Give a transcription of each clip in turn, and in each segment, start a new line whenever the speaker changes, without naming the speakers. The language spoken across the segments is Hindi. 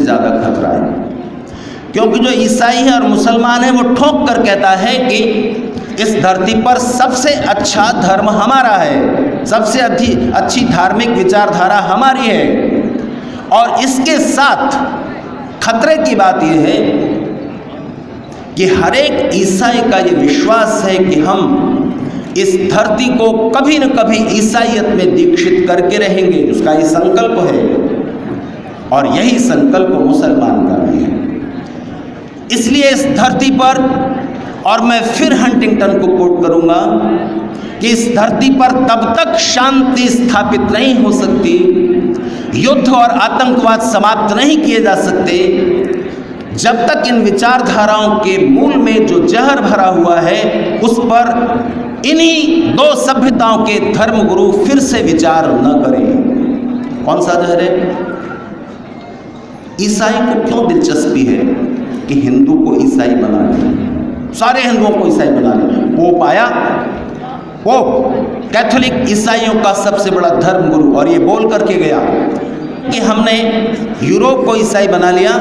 ज़्यादा खतरा है, क्योंकि जो ईसाई है और मुसलमान है वो ठोक कर कहता है कि इस धरती पर सबसे अच्छा धर्म हमारा है, सबसे अच्छी धार्मिक विचारधारा हमारी है। और इसके साथ खतरे की बात यह है कि हर एक ईसाई का ये विश्वास है कि हम इस धरती को कभी न कभी ईसाईयत में दीक्षित करके रहेंगे, उसका ये संकल्प है। और यही संकल्प मुसलमान का भी है। इसलिए इस धरती पर, और मैं फिर हंटिंगटन को कोट करूंगा कि इस धरती पर तब तक शांति स्थापित नहीं हो सकती, युद्ध और आतंकवाद समाप्त नहीं किए जा सकते, जब तक इन विचारधाराओं के मूल में जो जहर भरा हुआ है उस पर इन्हीं दो सभ्यताओं के धर्मगुरु फिर से विचार न करें। कौन सा जहर है? ईसाई को क्यों दिलचस्पी है कि हिंदू को ईसाई बना ले, सारे हिंदुओं को ईसाई बना ले? पोप आया, पोप कैथोलिक ईसाइयों का सबसे बड़ा धर्मगुरु, और ये बोल करके गया कि हमने यूरोप को ईसाई बना लिया,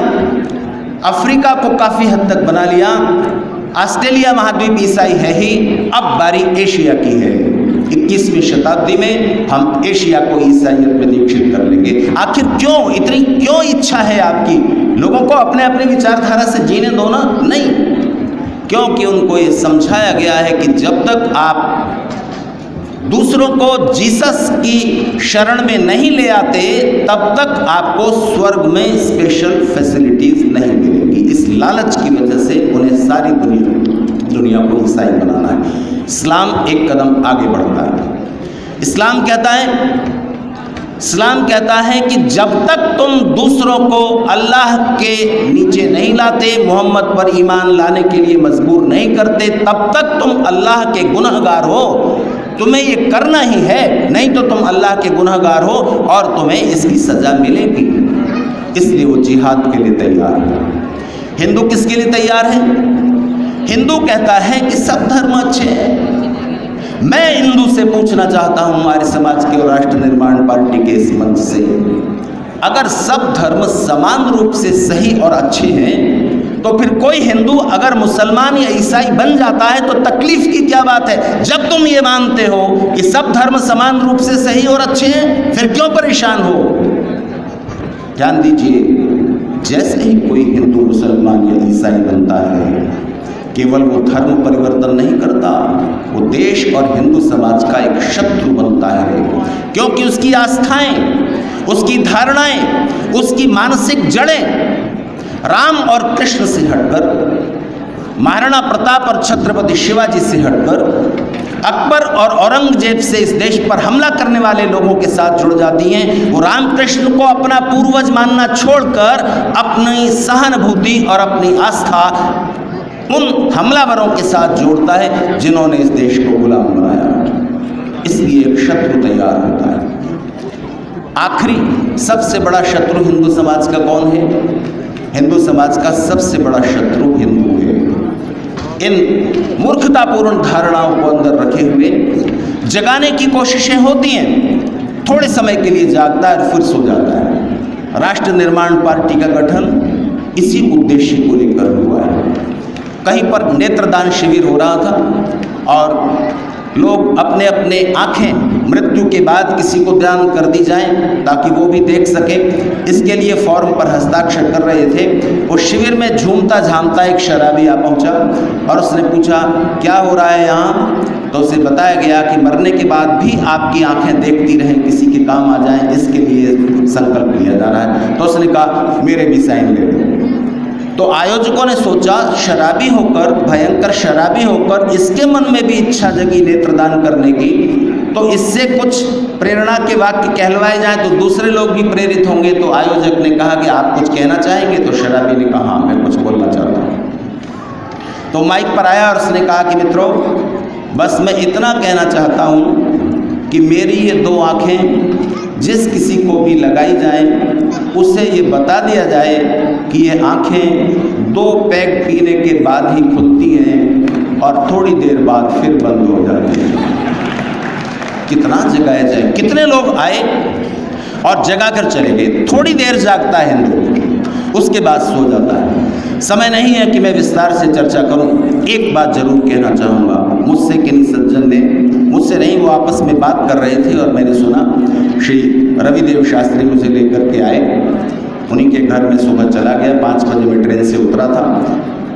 अफ्रीका को काफ़ी हद तक बना लिया, ऑस्ट्रेलिया महाद्वीप ईसाई है ही, अब बारी एशिया की है। 21वीं शताब्दी में हम एशिया को ईसाईयत में दीक्षित कर लेंगे। आखिर क्यों, इतनी क्यों इच्छा है आपकी? लोगों को अपने अपने विचारधारा से जीने दो ना। नहीं, क्योंकि उनको ये समझाया गया है कि जब तक आप दूसरों को जीसस की शरण में नहीं ले आते तब तक आपको स्वर्ग में स्पेशल फैसिलिटीज नहीं मिलेंगी। इस लालच की वजह से उन्हें सारी दुनिया को ईसाई बनाना है। इस्लाम एक कदम आगे बढ़ता है। इस्लाम कहता है कि जब तक तुम दूसरों को अल्लाह के नीचे नहीं लाते, मोहम्मद पर ईमान लाने के लिए मजबूर नहीं करते, तब तक तुम अल्लाह के गुनहगार हो। तुम्हें ये करना ही है, नहीं तो तुम अल्लाह के गुनहगार हो और तुम्हें इसकी सज़ा मिलेगी। इसलिए वो जिहाद के लिए तैयार है। हिंदू किसके लिए तैयार है? हिंदू कहता है कि सब धर्म अच्छे हैं। मैं हिंदू से पूछना चाहता हूं, हमारे समाज के और राष्ट्र निर्माण पार्टी के इस मंच से, अगर सब धर्म समान रूप से सही और अच्छे हैं तो फिर कोई हिंदू अगर मुसलमान या ईसाई बन जाता है तो तकलीफ की क्या बात है? जब तुम ये मानते हो कि सब धर्म समान रूप से सही और अच्छे हैं, फिर क्यों परेशान हो? ध्यान दीजिए, जैसे ही कोई हिंदू मुसलमान या ईसाई बनता है, केवल वो धर्म परिवर्तन नहीं करता, वो देश और हिंदू समाज का एक शत्रु बनता है। क्योंकि उसकी आस्थाएं, उसकी धारणाएं, उसकी मानसिक जड़ें राम और कृष्ण से हटकर, महाराणा प्रताप और छत्रपति शिवाजी से हटकर, अकबर और औरंगजेब से इस देश पर हमला करने वाले लोगों के साथ जुड़ जाती हैं। वो रामकृष्ण को अपना पूर्वज मानना छोड़कर अपनी सहानुभूति और अपनी आस्था उन हमलावरों के साथ जोड़ता है जिन्होंने इस देश को गुलाम बनाया। इसलिए एक शत्रु तैयार होता है। आखिरी सबसे बड़ा शत्रु हिंदू समाज का कौन है? हिंदू समाज का सबसे बड़ा शत्रु हिंदू है। इन मूर्खतापूर्ण धारणाओं को अंदर रखे हुए जगाने की कोशिशें होती हैं, थोड़े समय के लिए जागता है और फिर सो जाता है। राष्ट्र निर्माण पार्टी का गठन इसी उद्देश्य को लेकर हुआ है। कहीं पर नेत्रदान शिविर हो रहा था और लोग अपने अपने आँखें मृत्यु के बाद किसी को दान कर दी जाएं ताकि वो भी देख सके, इसके लिए फॉर्म पर हस्ताक्षर कर रहे थे। उस शिविर में झूमता झामता एक शराबी आ पहुंचा और उसने पूछा, क्या हो रहा है यहाँ? तो उसे बताया गया कि मरने के बाद भी आपकी आंखें देखती रहें, किसी के काम आ जाएं, इसके लिए संकल्प लिया जा रहा है। तो उसने कहा, मेरे भी साइन ले लो। तो आयोजकों ने सोचा, शराबी होकर, भयंकर शराबी होकर इसके मन में भी इच्छा जगी नेत्रदान करने की, तो इससे कुछ प्रेरणा के वाक्य कहलवाए जाएं तो दूसरे लोग भी प्रेरित होंगे। तो आयोजक ने कहा कि आप कुछ कहना चाहेंगे? तो शराबी ने कहा, हाँ मैं कुछ बोलना चाहता हूँ। तो माइक पर आया और उसने कहा कि मित्रों, बस मैं इतना कहना चाहता हूँ कि मेरी ये दो आँखें जिस किसी को भी लगाई जाएं उसे ये बता दिया जाए कि ये आँखें 2 पैग पीने के बाद ही खुलती हैं और थोड़ी देर बाद फिर बंद हो जाती हैं। कितना जगाया जाए? कितने लोग आए और जगा कर चले गए। थोड़ी देर जागता है हिंदू, उसके बाद सो जाता है। समय नहीं है कि मैं विस्तार से चर्चा करूं। एक बात जरूर कहना चाहूँगा, मुझसे किन्हीं सज्जन ने, मुझसे नहीं, वो आपस में बात कर रहे थे और मैंने सुना। श्री रविदेव शास्त्री मुझे लेकर के आए, उन्हीं के घर में सुबह चला गया, 5 बजे में ट्रेन से उतरा था।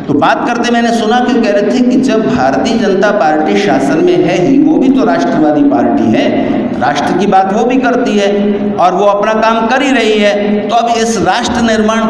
तो बात करते मैंने सुना कि कह रहे थे कि जब भारतीय जनता पार्टी शासन में है ही, वो भी तो राष्ट्रवादी पार्टी है, राष्ट्र की बात वो भी करती है और वो अपना काम कर ही रही है, तो अब इस राष्ट्र निर्माण